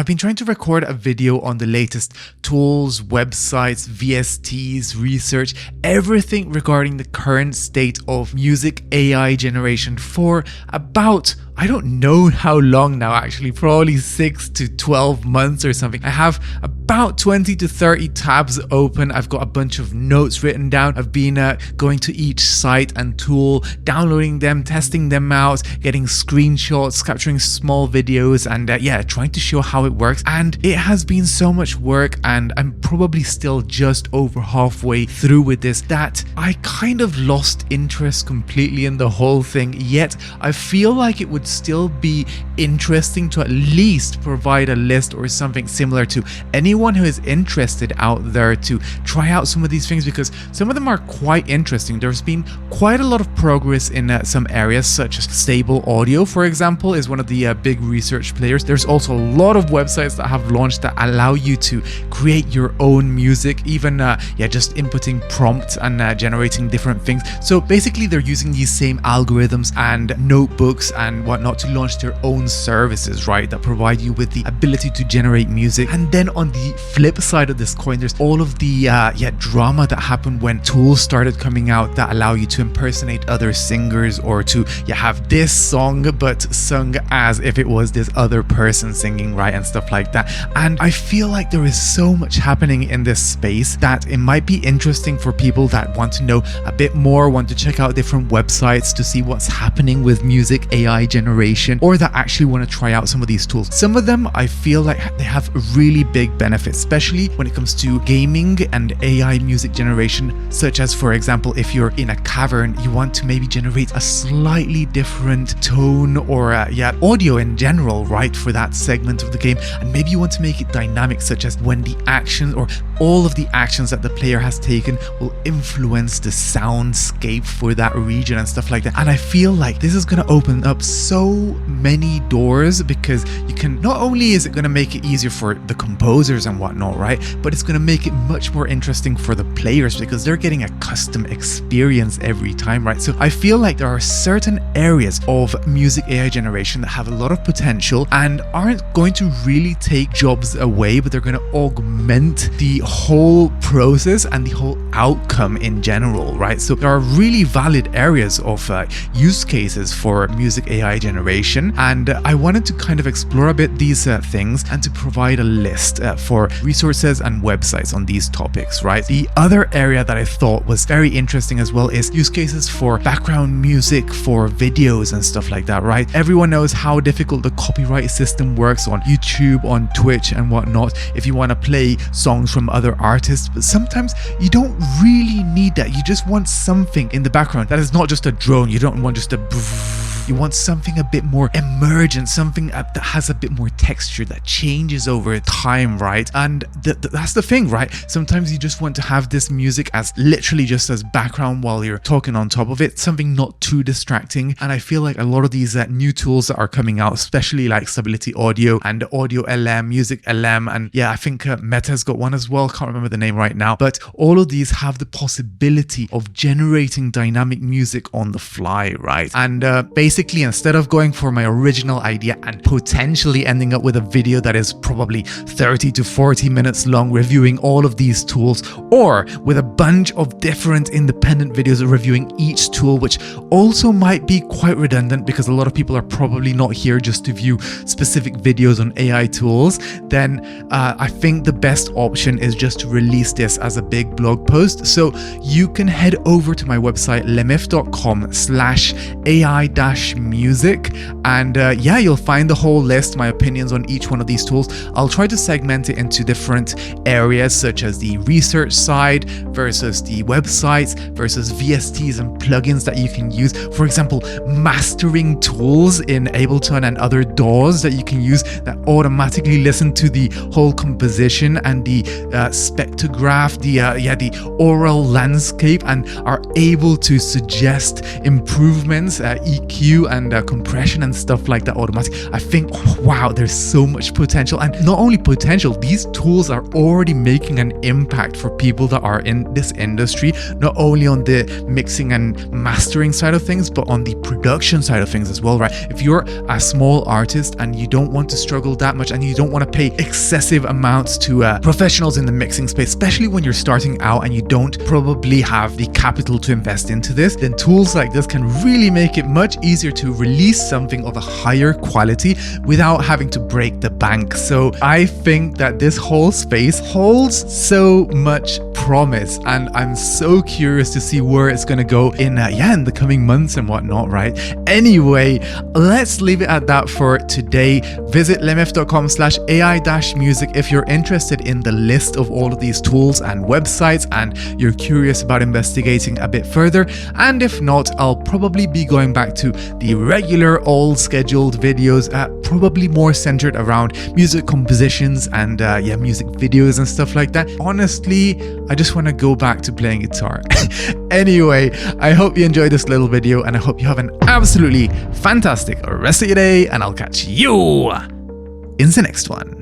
I've been trying to record a video on the latest tools, websites, VSTs, research, everything regarding the current state of music AI generation for about, I don't know how long now actually, probably 6 to 12 months or something. I have about 20 to 30 tabs open. I've got a bunch of notes written down. I've been going to each site and tool, downloading them, testing them out, getting screenshots, capturing small videos, and yeah, trying to show how it works. And it has been so much work, and I'm probably still just over halfway through with this, that I kind of lost interest completely in the whole thing. Yet I feel like it would still be interesting to at least provide a list or something similar to anyone who is interested out there to try out some of these things, because some of them are quite interesting. There's been quite a lot of progress in some areas, such as Stable Audio, for example, is one of the big research players. There's also a lot of websites that have launched that allow you to create your own music, even just inputting prompts and generating different things. So basically they're using these same algorithms and notebooks and whatnot to launch their own services, right, that provide you with the ability to generate music. And then on the flip side of this coin, there's all of the drama that happened when tools started coming out that allow you to impersonate other singers, or to have this song but sung as if it was this other person singing, right, and stuff like that. And I feel like there is so much happening in this space that it might be interesting for people that want to know a bit more, want to check out different websites to see what's happening with music AI generation, or that actually want to try out some of these tools. Some of them I feel like they have really big benefits, especially when it comes to gaming and AI music generation, such as, for example, if you're in a cavern, you want to maybe generate a slightly different tone or audio in general, right, for that segment of the game. And maybe you want to make it dynamic, such as when the actions or all of the actions that the player has taken will influence the soundscape for that region and stuff like that. And I feel like this is going to open up so many doors, because you can, not only is it going to make it easier for the composers and whatnot, right, but it's going to make it much more interesting for the players, because they're getting a custom experience every time, right? So I feel like there are certain areas of music AI generation that have a lot of potential and aren't going to really take jobs away, but they're going to augment the whole process and the whole outcome in general, right? So there are really valid areas of use cases for music AI generation, and I wanted to kind of explore a bit these things and to provide a list for resources and websites on these topics, right? The other area that I thought was very interesting as well is use cases for background music for videos and stuff like that, right? Everyone knows how difficult the copyright system works on YouTube, on Twitch and whatnot, if you want to play songs from other artists. But sometimes you don't really need that. You just want something in the background that is not just a drone. You don't want just a you want something a bit more emergent, something that has a bit more texture, that changes over time, right? And that's the thing, right? Sometimes you just want to have this music as literally just as background while you're talking on top of it, something not too distracting. And I feel like a lot of these new tools that are coming out, especially like Stability Audio and Audio LM, Music LM, and I think Meta's got one as well, can't remember the name right now, but all of these have the possibility of generating dynamic music on the fly, right? And basically, instead of going for my original idea and potentially ending up with a video that is probably 30 to 40 minutes long reviewing all of these tools, or with a bunch of different independent videos reviewing each tool, which also might be quite redundant because a lot of people are probably not here just to view specific videos on AI tools, then I think the best option is just to release this as a big blog post. So you can head over to my website lemif.com/AI-music, and you'll find the whole list, my opinions on each one of these tools. I'll try to segment it into different areas, such as the research side versus the websites versus VSTs and plugins that you can use. For example, mastering tools in Ableton and other DAWs that you can use that automatically listen to the whole composition and the spectrograph, the aural landscape, and are able to suggest improvements, EQ EQ and compression and stuff like that automatic. I think, wow, there's so much potential. And not only potential, these tools are already making an impact for people that are in this industry, not only on the mixing and mastering side of things, but on the production side of things as well, right? If you're a small artist and you don't want to struggle that much and you don't want to pay excessive amounts to professionals in the mixing space, especially when you're starting out and you don't probably have the capital to invest into this, then tools like this can really make it much easier to release something of a higher quality without having to break the bank. So I think that this whole space holds so much promise, and I'm so curious to see where it's going to go in in the coming months and whatnot, right? Anyway, let's leave it at that for today. Visit lemif.com/AI-music if you're interested in the list of all of these tools and websites and you're curious about investigating a bit further. And if not, I'll probably be going back to the regular old scheduled videos, probably more centered around music compositions and music videos and stuff like that. Honestly, I just want to go back to playing guitar. Anyway, I hope you enjoyed this little video and I hope you have an absolutely fantastic rest of your day, and I'll catch you in the next one.